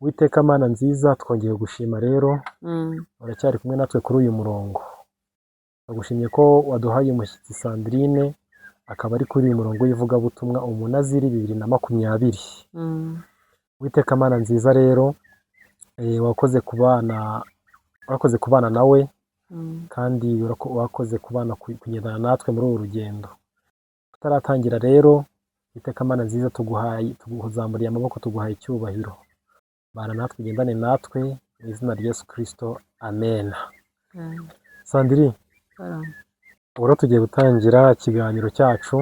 Uwiteka Mana nziza, twongeye gushima rero, uracyari kumwe natwe kuri uyu murongo. Ndagushimye ko waduhaye umushyitsi Sandrine, akaba ari kuri uyu murongo w'ivugabutumwa Umunaziri 2020. Uwiteka Mana nziza rero, wakoze kubana nawe, kandi wakoze kugendana natwe muri uru rugendo. Tutaratangira rero, Uwiteka Mana nziza, tuguzamuriye amaboko, tuguhaye icyubahiro. Bana natwe, ugendane natwe mu izina rya Yesu Kristo, amen. Sandrine, ubwo tugiye gutangira ikiganiro cyacu.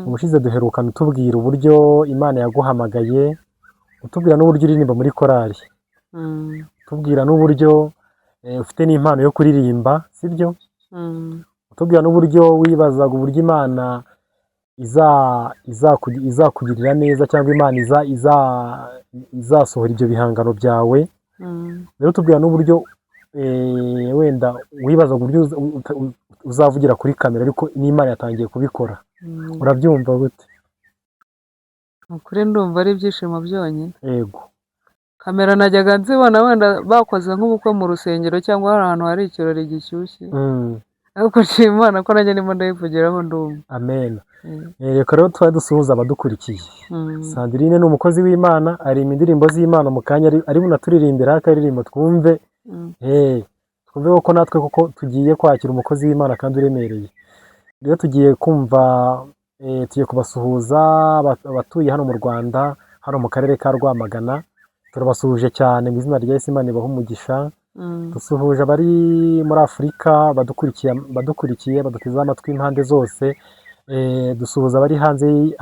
Ubushize duherukana utubwira uburyo Imana yaguhamagaye, utubwira n'uburyo uririmba muri korali, utubwira n'uburyo ufite n'impano yo kuririmba, sibyo? Utubwira n'uburyo wibazaga uburyo Imana izakugirira neza, cyangwa Imana izasohora ibyo bihangano byawe. Rero tubwira n'uburyo wenda wibaza uburyo uzavugira kuri kamera, ariko n'Imana yatangiye kubikora. Urabyumva gute? Ukuri ndumva ari ibyishimo byonyine. Yego. Kamera najyaga nzibona wenda bakoze nk'ubukwe mu rusengero, cyangwa hari ahantu hari ikirori gishyushye. Ariko nshima Imana ko nanjye ndimo ndayivugiraho ndumva. Amen. Reka rero twari dusuhuza abadukurikiye. Sandrine ni umukozi w'Imana, ari indirimbo z'Imana mu kanya ari bunaturirimbira akaririmbo twumve. Twumve ko natwe kuko tugiye kwakira umukozi w'Imana kandi uremereye. Rero tugiye kumva, tugiye kubasuhuza abatuye hano mu Rwanda, hano mu karere ka Rwamagana. Turabasuhuje cyane mu izina rya Yesu, Imana ibahe umugisha. Dusuhuje abari muri Afurika badukurikiye baduteze amatwi impande zose. Dusuhuza abari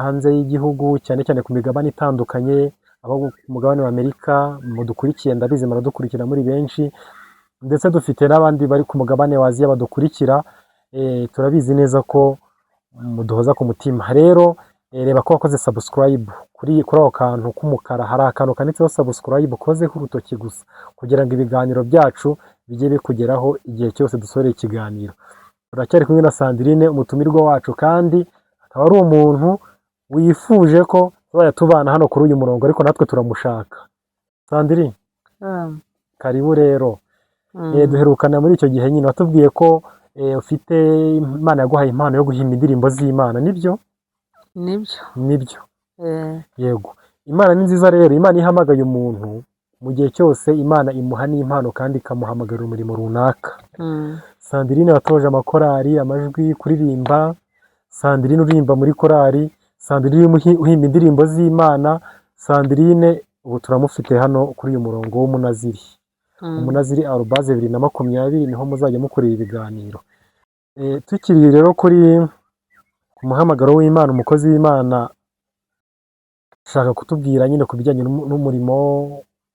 hanze y'igihugu, cyane cyane ku migabane itandukanye, abo ku mugabane wa Amerika mudukurikiye, ndabizi muradukurikira muri benshi, ndetse dufite n'abandi bari ku mugabane wa Aziya badukurikira. Turabizi neza ko muduhoza ku mutima. Rero reba ko wakoze subscribe kuri ako kantu k'umukara, hari akantu kanditseho subscribe, ukozeho urutoki gusa, kugira ngo ibiganiro byacu bijye bikugeraho igihe cyose dusoreye ikiganiro. Turacyari kumwe na Sandrine, umutumirwa wacu, kandi akaba ari umuntu wifuje ko tuzajya tubana hano kuri uyu murongo, ariko natwe turamushaka. Sandrine, karibu rero. Duherukana muri icyo gihe nyine, watubwiye ko ufite Imana yaguhaye impano yo guhimba indirimbo z'Imana, nibyo? Nibyo. Yego. Imana ni nziza rero. Imana ihamagaye umuntu mu gihe cyose, Imana imuha n'impano kandi ikamuhamagarira umurimo runaka. Sandrine watoje amakorali, amajwi, kuririmba. Sandrine uririmba muri korali. Sandrine uhimba indirimbo z'Imana. Sandrine ubu turamufite hano kuri uyu murongo w'Umunaziri. Umunaziri @2020 niho muzajya mukorera ibiganiro. Tukiri rero kuri ku muhamagaro w'Imana, umukozi w'Imana, shaka kutubwira nyine ku bijyanye n'umurimo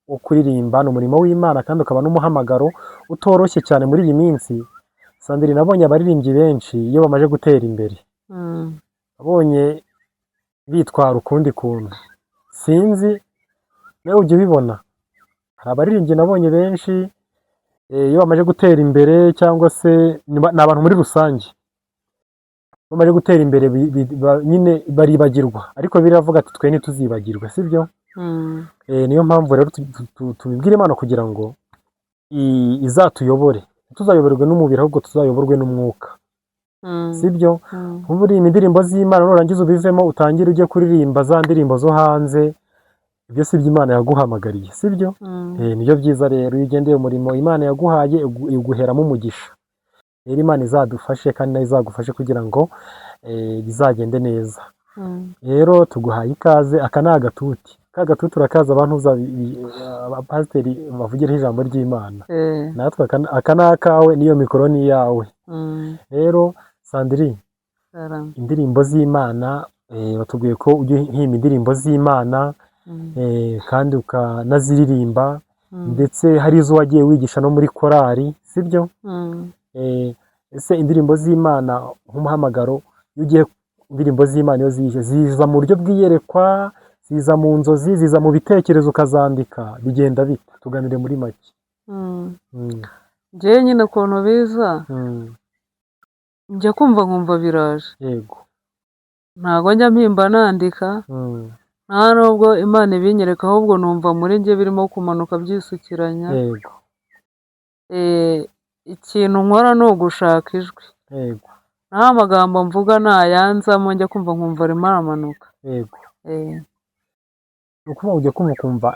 wo kuririmba. Ni umurimo w'Imana kandi ukaba n'umuhamagaro utoroshye cyane muri iyi minsi. Sandrine, nabonye abaririmbyi benshi iyo bamaze gutera imbere, abonye bitwara ukundi kuntu. Sinzi nawe ujya ubibona. Hari abaririmbyi nabonye benshi iyo bamaze gutera imbere, cyangwa se ni abantu muri rusange bamaze gutera imbere, nyine baribagirwa, ariko biravuga ati twe ntituzibagirwe, sibyo? Niyo mpamvu rero tubibwira Imana kugira ngo izatuyobore, tuzayoborwe n'umubiri, ahubwo tuzayoborwe n'umwuka, sibyo? Ubu uririmba indirimbo z'Imana, nurangiza ubivemo utangire ujye kuririmba za ndirimbo zo hanze, ibyo si byo Imana yaguhamagariye, sibyo? Nibyo byiza rero, iyo ugendeye umurimo Imana yaguhaye iguheramo umugisha. Rero Imana izadufashe kandi nayo izagufashe kugira ngo bizagende neza. Rero tuguhaye ikaze. Aka ni agatuti. Ka gatuti urakaza, abantu abapasiteri bavugiraho ijambo ry'Imana. Natwe aka ni akawe, n'iyo mikoro ni iyawe. Rero Sandrine, indirimbo z'Imana, batubwiye ko ujya uhimba indirimbo z'Imana, kandi ukanaziririmba, ndetse hari izo wagiye wigisha no muri korali, sibyo? Ese indirimbo z'Imana nk'umuhamagaro, iyo ugiye indirimbo z'Imana iyo zije, ziza mu buryo bw'iyerekwa, ziza mu nzozi, ziza mu bitekerezo ukazandika, bigenda bite? Tuganire muri make. Njyewe nyine ukuntu biza, njya kumva nkumva biraje. Yego. Ntago njya mpimba nandika, nta nubwo Imana ibinyereka ahubwo numva muri njye birimo kumanuka byisukiranya. yego Ikintu nkora ni ugushaka ijwi, yego naho amagambo mvuga nayanzamo njya kumva nkumva arimo aramanuka. yego Eh, ni ukuvuga ujya kumva ukumva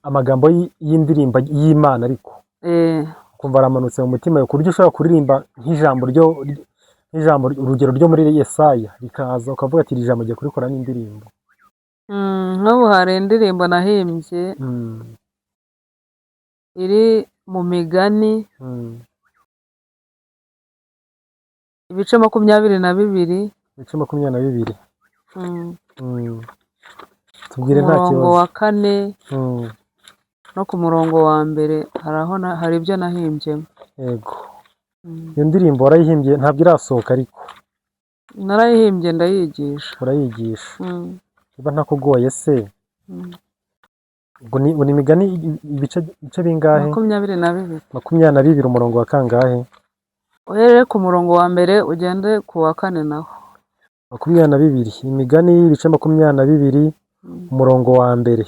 amagambo y'indirimbo y'Imana ariko eh, ukumva aramanutse mu mutima ku buryo ushobora kuririmba nk'ijambo urugero ryo muri Yesaya rikaza ukavuga ati iri jambo jya kurikora n'indirimbo. nk'ubu hari indirimbo nahimbye iri mu Migani ibice 22. ibice 22. Tubwire nta umurongo kibazo. wa 4 no ku murongo wa 1 hari ibyo nahimbyemo. Yego. Iyo ndirimbo warayihimbye ntabwo irasohoka ariko narayihimbye ndayigisha. urayigisha. Niba ntakugoye se ubwo ni Imigani ibice bingahe? 22. 22 umurongo wa kangahe? uhereye ku murongo wa 1 ugende ku wa 4 naho. 22. Imigani ibice 22 umurongo wa 1,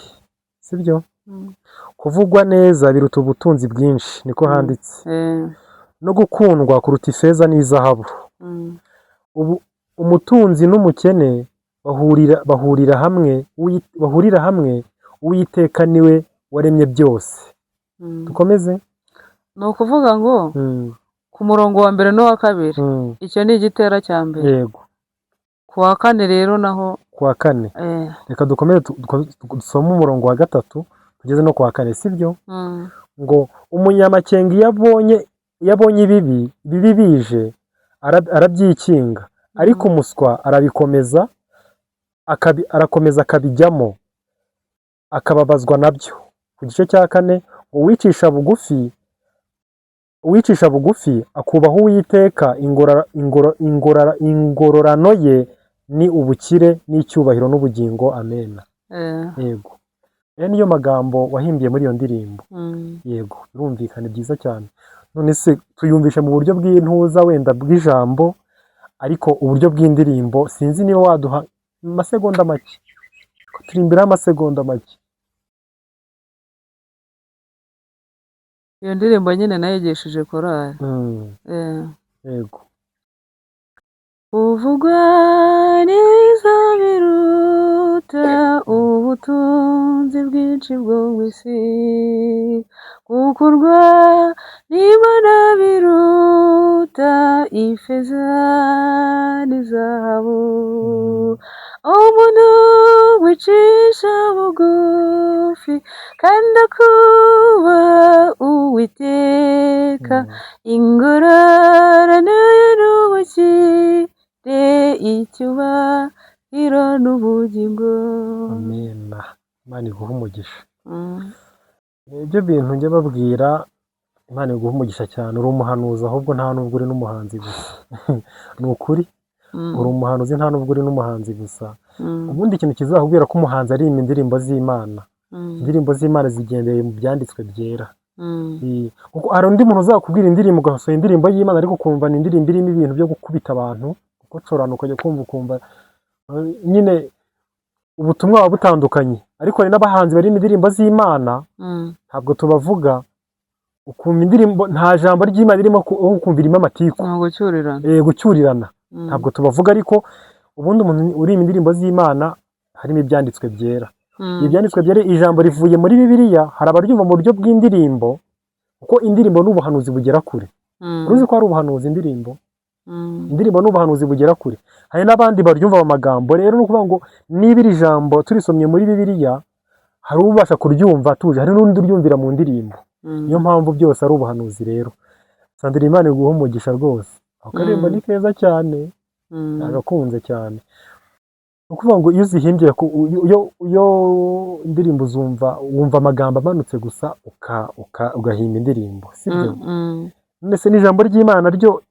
sibyo? Kuvugwa neza biruta ubutunzi bwinshi, niko handitse. No gukundwa kuruta ifeza n'izahabu. Umutunzi n'umukene bahurira hamwe Uwiteka niwe waremye byose. Dukomeze. Ni ukuvuga ngo ku murongo wa 1 no wa 2 icyo ni igitera cya mbere. Yego. Ku wa 4 rero naho ku wa 4 reka dukomeze dusome umurongo wa 3 tugeze no ku wa 4, sibyo? Ngo umunyamakenga yabonye ibibi bije arabyikinga, ariko umuswa arakomeza akabijyamo akababazwa nabyo. Ku gice cya 4 uwicisha bugufi akubaha Uwiteka, ingororano ye ni ubukire n'icyubahiro n'ubugingo. Amen. Yego. Niyo magambo wahimbye muri iyo ndirimbo. Yego, birumvikana byiza cyane. None se tuyumvishe mu buryo bw'intuza wenda bw'ijambo, ariko uburyo bw'indirimbo sinzi niba waduha amasegonda make. Turimbira amasegonda make. Iyo ndirimbo nyine nayigishije korali. Yego. Uvugwa neza biruta ubutunzi bwinshi bwo mu isi, gukurwa n'Imana biruta ifeza n'izahabu. Umuntu wicisha bugufi kandi akubaha Uwiteka, ingororano ye n'ubukire, icyubahiro n'ubugingo. Amen. Imana iguha umugisha. Ibyo bintu njye babwira, Imana iguha umugisha cyane. Uri umuhanuzi ahubwo nta nubwo uri n'umuhanzi gusa. Ni ukuri. Uri umuhanuzi nta nubwo uri n'umuhanzi gusa. Ubundi ikintu kizakubwira ko umuhanzi ari indirimbo z'Imana. Indirimbo z'Imana zigendeye mu byanditswe byera. Kuko hari undi muntu uzakubwira indirimbo ugasohora indirimbo y'Imana ariko ukumva ni indirimbo irimo ibintu byo gukubita abantu, gukocorana, ukajya ukumva nyine ubutumwa buba butandukanye. Ariko hari n'abahanzi bari indirimbo z'Imana ntabwo tubavuga, ukumva indirimbo nta jambo ry'Imana ririmo, ukumva irimo amatiku, gucyurirana. Ntabwo tubavuga, ariko ubundi umuntu uri indirimbo z'Imana harimo ibyanditswe byera. Ibyanditswe byera, ijambo rivuye muri Bibiliya, hari abaryumva mu buryo bw'indirimbo, kuko indirimbo n'ubuhanuzi bugera kure. Uruzi ko hari ubuhanuzi indirimbo n'ubuhanuzi bugera kure. Hari n'abandi baryumva mu magambo. Rero ni ukuvuga ngo niba iri jambo turisomye muri Bibiliya, hari ubasha kuryumva atuje, hari n'undi uryumvira mu ndirimbo. Niyo mpamvu byose ari ubuhanuzi. Rero Sandrine, Imana iguha umugisha rwose. Ako karirimbo ni keza cyane, agakunze cyane. Ni ukuvuga ngo iyo uzihimbye, iyo indirimbo wumva amagambo amanutse gusa ugahimba indirimbo, sibyo? Ndetse n'ijambo ry'Imana ryo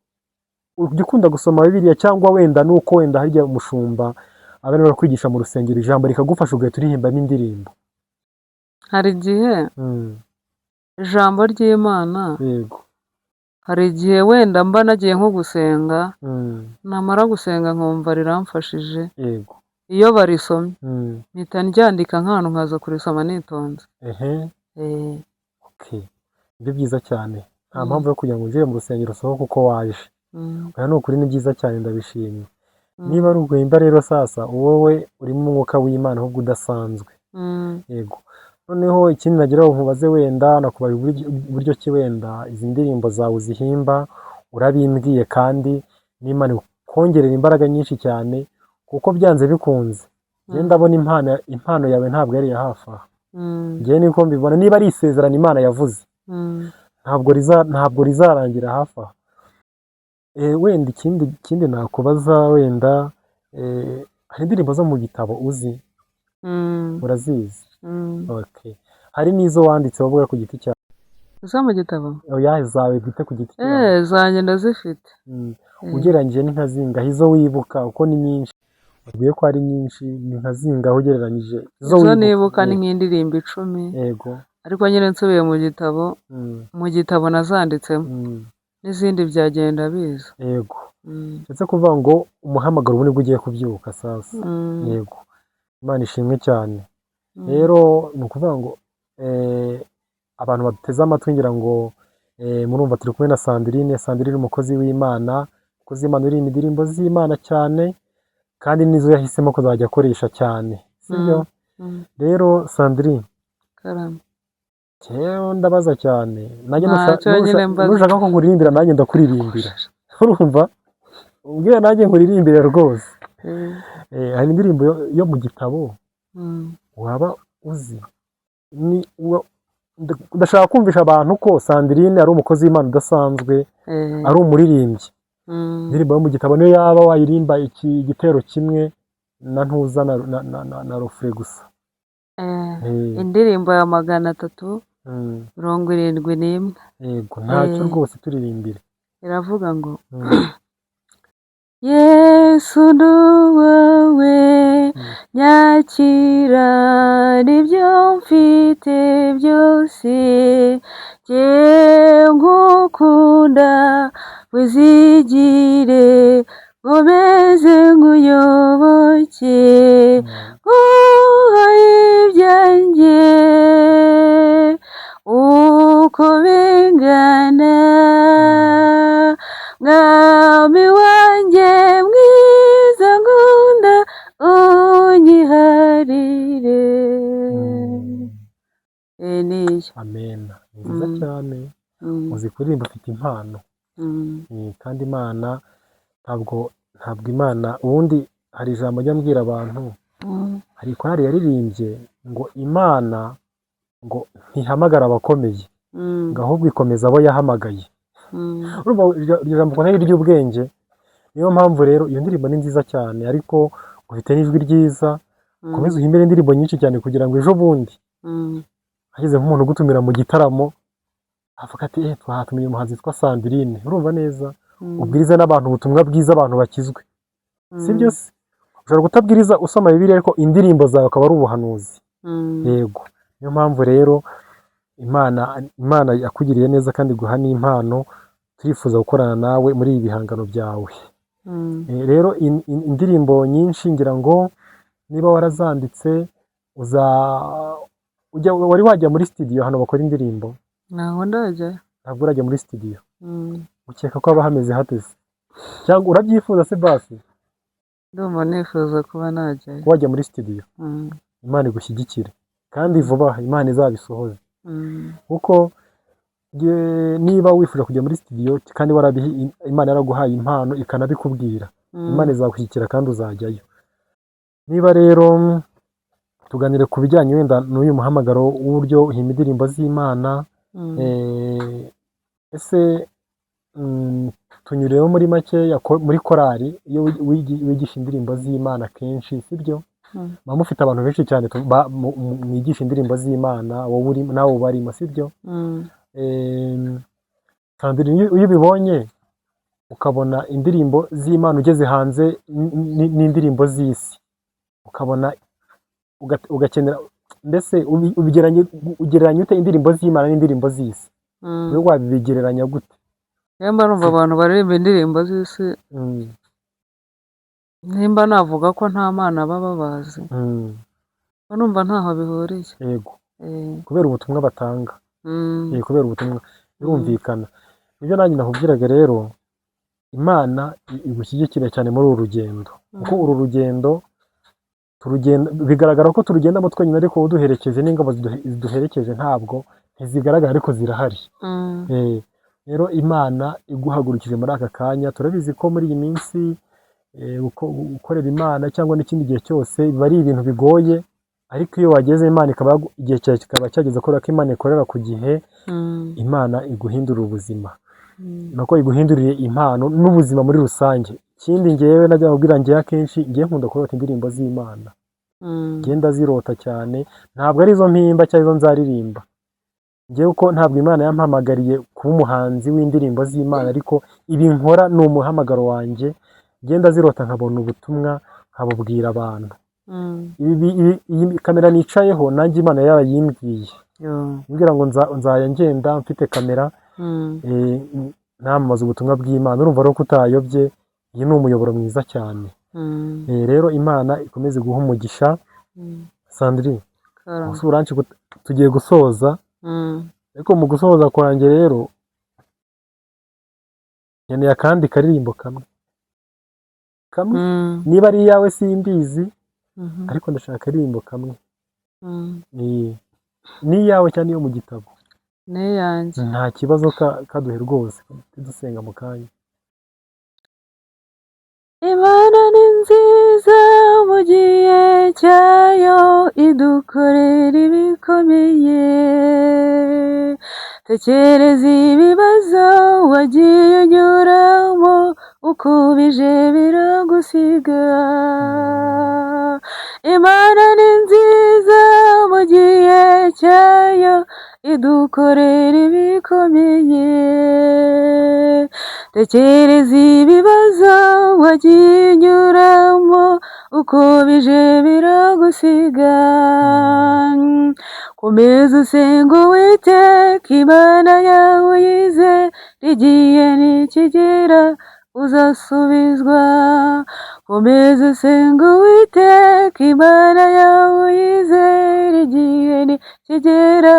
ujya ukunda gusoma Bibiliya, cyangwa wenda nuko wenda harya umushumba abana barakwigisha mu rusengero, ijambo rikagufasha ugahita urihimbamo indirimbo. Hari igihe ijambo ry'Imana, yego, hari igihe wenda mba nagiye nko gusenga, namara gusenga nkumva riramfashije, yego, iyo barisomye mpita ndyandika nk'ahantu nkaza kurisoma nitonze. Okay. Ibyo byiza cyane, nta mpamvu yo kugira ngo ujye mu rusengero usohoke uko waje. Oya, ni ukuri ni byiza cyane, ndabishimye. Niba ari urwemba rero sasa wowe urimo umwuka w'Imana ahubwo udasanzwe. Yego. Noneho ikindi nagira ngo nkubaze, wenda nakubaye uburyo ki wenda izi ndirimbo zawe uzihimba, urabimbwiye kandi n'Imana kongerera imbaraga nyinshi cyane, kuko byanze bikunze njye ndabona impano yawe ntabwo yari hafi aha. Njye niko mbibona, niba ari isezerano Imana yavuze ntabwo rizarangira hafi aha. Wenda ikindi nakubaza, wenda hari indirimbo zo mu gitabo uzi? Urazizi? Okay. Hari n'izo wanditse wowe ku giti cyawe? Zo mu gitabo? Oya, zawe bwite ku giti cyawe. Zanjye ndazifite. Ugereranyije ni nka zingahe izo wibuka? Uko ni nyinshi, ubwiye ko ari nyinshi, ni nka zingahe ugereranyije? Izo nibuka ni nk'indirimbo 10. Yego. Ariko nyine nsubiye mu gitabo nazanditsemo n'izindi byagenda biza. Yego. Ndetse kuvuga ngo umuhamagaro ubu nibwo ugiye kubyuka sasa. Yego. Imana ishimwe cyane. Rero ni ukuvuga ngo abantu bateze amatwi ngira ngo murumva turi kumwe na Sandrine, umukozi w'Imana, uririmba indirimbo z'Imana cyane, kandi nizo yahisemo kuzajya akoresha cyane, sibyo? Rero Sandrine, ndabaza cyane, nushaka ko nkuririmbira nanjye ndakuririmbira, urumva? Ubwira nanjye nkuririmbire rwose. Hari indirimbo yo mu gitabo waba uzi? Ndashaka kumvisha abantu ko Sandrine ari umukozi w'Imana udasanzwe, ari umuririmbyi. Indirimbo yo mu gitabo niyo yaba wayirimba igitero kimwe na ntuza na refure gusa. Indirimbo ya 371. Yego, ntacyo rwose turirimbire. Iravuga ngo Yesu nduwawe nyakira n'ibyo mfite byose, jye ngukunda wizigire nkomeze nkuyoboke, nguhaye ibyanjye uko bingana, mwami wanjye mwiza nkunda unyiharire. Niyo. Amen. Nziza cyane. Uzi kuririmba, ufite impano. Kandi Imana ntabwo Imana ubundi hari ijambo njya mbwira abantu, hari korali yaririmbye ngo Imana ngo ntihamagara abakomeye, ngo ahubwo ikomeza abo yahamagaye. Urumva iryo jambo ko ari iry'ubwenge. Niyo mpamvu rero iyo ndirimbo ni nziza cyane, ariko ufite n'ijwi ryiza, komeza uhimbire indirimbo nyinshi cyane kugira ngo ejo bundi hageze nk'umuntu ugutumira mu gitaramo avuga ati twahatumiye umuhanzi witwa Sandrine. Urumva neza? Ubwiriza n'abantu ubutumwa bwiza, abantu bakizwe, sibyo se? Ushobora kutabwiriza usoma Bibiliya, ariko indirimbo zawe akaba ari ubuhanuzi. Yego. Niyo mpamvu rero Imana yakugiriye neza kandi guha n'impano, turifuza gukorana nawe muri ibi bihangano byawe. Rero indirimbo nyinshi ngira ngo niba warazanditse wari wajya muri studio hano bakora indirimbo? Ntabwo ndajya. Ntabwo urajya muri studio? Ukeka ko haba hameze hateze, cyangwa urabyifuza se basi? Ndumva nifuza kuba najya. Wajya muri studio. Imana igushyigikire kandi vuba Imana izabisohoze. Kuko niba wifuza kujya muri studio kandi Imana yaraguhaye impano ikanabikubwira, Imana izagushyigikira kandi uzajyayo. Niba rero tuganire ku bijyanye wenda n'uyu muhamagaro w'uburyo uhimba indirimbo z'Imana, ese tunyureho muri make muri korali iyo wigisha indirimbo z'Imana kenshi, sibyo? Muba mufite abantu benshi cyane mwigisha indirimbo z'Imana, nawe ubarimo, sibyo? Sandrine, iyo ubibonye ukabona indirimbo z'Imana ugeze hanze n'indirimbo z'isi, ukabona ugakenera, mbese ugereranya ute indirimbo z'Imana n'indirimbo z'isi? Wowe wabigereranya gute? Mba numva abantu baririmba indirimbo z'isi nimba navuga ko nta mana baba bazi numva ntaho bihuriye. yego kubera ubutumwa batanga, kubera ubutumwa birumvikana. Ibyo nanjye nakubwiraga rero, Imana igushyigikira cyane muri uru rugendo, kuko uru rugendo bigaragara ko turugendamo twenyine, ariko uduherekeje n'ingabo ziduherekeje ntabwo ntizigaragara, ariko zirahari. Rero Imana iguhagurukije muri aka kanya, turabizi ko muri iyi minsi gukorera Imana cyangwa n'ikindi gihe cyose biba ari ibintu bigoye, ariko iyo wageze Imana igihe cyawe kikaba cyageze, kubera ko Imana ikorera ku gihe, Imana iguhindurira ubuzima, nuko iguhinduriye impano n'ubuzima muri rusange. Ikindi ngewe najya kubwira, ngewe akenshi ngiye nkunda kurota indirimbo z'Imana, ngenda zirota cyane, ntabwo ari izo mpimba cyangwa izo nzaririmba ngewe, ko ntabwo Imana yampamagariye kuba umuhanzi w'indirimbo z'Imana, ariko ibi nkora ni umuhamagaro wanjye, ngenda zirota nkabona ubutumwa nkabubwira abantu. Iyi kamera nicayeho nanjye Imana yarayimbwiye, mbwira ngo nzajya ngenda mfite kamera namamaza ubutumwa bw'Imana. Urumva rero ko utayobye, iyi ni umuyoboro mwiza cyane. Rero Imana ikomeze guha umugisha. Sandrine, tugiye gusoza, ariko mu gusoza kwanjye rero nkeneye akandi karirimbo kamwe, niba ari iyawe simbizi, ariko ndashaka akaririmbo kamwe. Ni iyawe cyangwa niyo mu gitabo? Ni iyanjye. Nta kibazo, kaduhe rwose, dusenga mu kanya. Imana ni nziza mu gihe cyayo, idukorera ibikomeye. Tekereza ibibazo wagiye unyuramo, ukubije biragusiga. Imana ni nziza mu gihe cyayo, idukorera ibikomeye. Tekereza ibibazo wagiye unyuramo, ukubije biragusiga. Komeza usenga Uwiteka Imana yawe uyizere, igihe nikigera uzasubizwa. Komeza usenga Uwiteka Imana yawe uyizere, igihe nikigera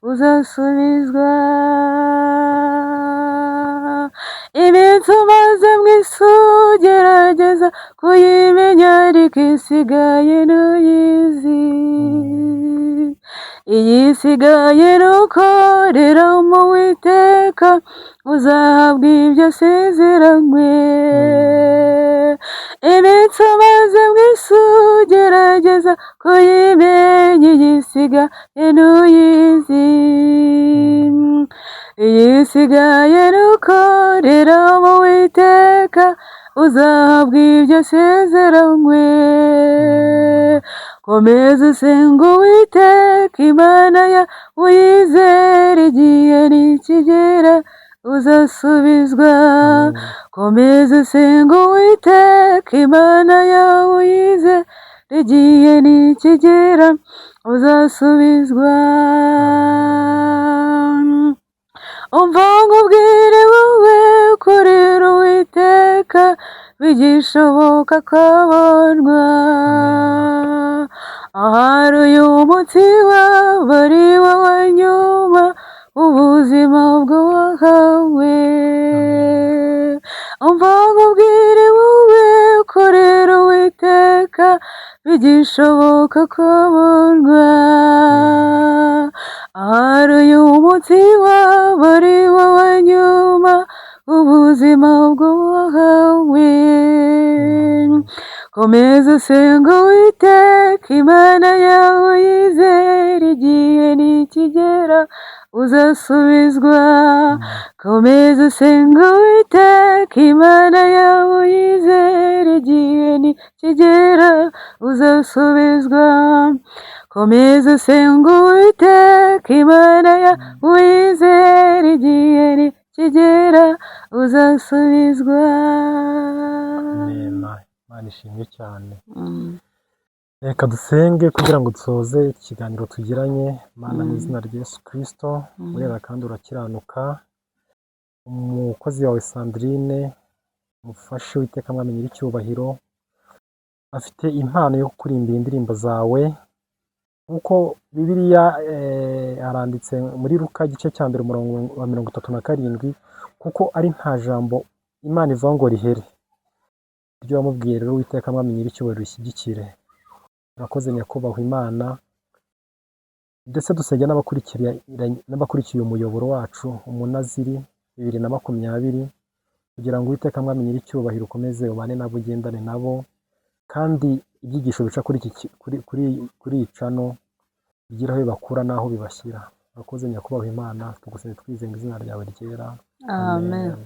uzasubizwa. Iminsi umaze mu isi ugerageza kuyimenya, ariko isigaye ntuyizi. Iyi isigaye nukorera mu Uwiteka, uzahabwa ibyo asezeranywe. Iminsi umaze mu isi ugerageza kuyimenya, iyi isigaye ntuyizi. Iyi isigaye nukorera mu Uwiteka, uzahabwa ibyo asezeranywe. Komeza usenga Uwiteka Imana yawe uyizere, igihe nikigera uzasubizwa. Komeza usenga Uwiteka Imana yawe uyizere, igihe nikigera uzasubizwa. Umva nkubwire wowe ukorera Uwiteka, bigishoboka kabonwa. Ahari uyu munsi waba ari wowe nyuma, ubuzima bwo wahawe. Umva nkubwire wowe ukorera Uwiteka, bigishoboka kabonwa. Ahari uyu munsi waba ari wowe nyuma, ubuzima bwo wahawe. Komeza usenga Uwiteka Imana yawe uyizere, igihe nikigera uzasubizwa. Komeza usenga Uwiteka Imana yawe uyizere, igihe nikigera uzasubizwa. Komeza usenga Uwiteka Imana yawe uyizere, igihe nikigera uzasubizwa. Imana ishimwe cyane. Reka dusenge kugira ngo dusoze ikiganiro tugiranye. Mana, mu izina rya Yesu Kristo, urera kandi urakiranuka, umukozi wawe Sandrine, umufashe Uwiteka mwamenyera icyubahiro, afite impano yo kuririmba indirimbo zawe nk'uko bibiliya haranditse muri Luka igice cya mbere umurongo wa 37 kuko ari nta jambo Imana ivuga ngo rihere. Ibyo wamubwiye rero Uwiteka mwami nyir'icyubahiro rishyigikire. Urakoze nyakubahwa Imana, ndetse dusengera n'abakurikiye umuyoboro wacu Umunaziri 2020 kugira ngo Uwiteka mwami nyir'icyubahiro ukomeze ubane nabo, ugendane nabo, kandi ibyigisho bica kuri iyi cano bigira aho bibakura n'aho bibashyira. Urakoze nyakubahwa Imana, tugusabye twizeye izina ryawe ryera. Amen.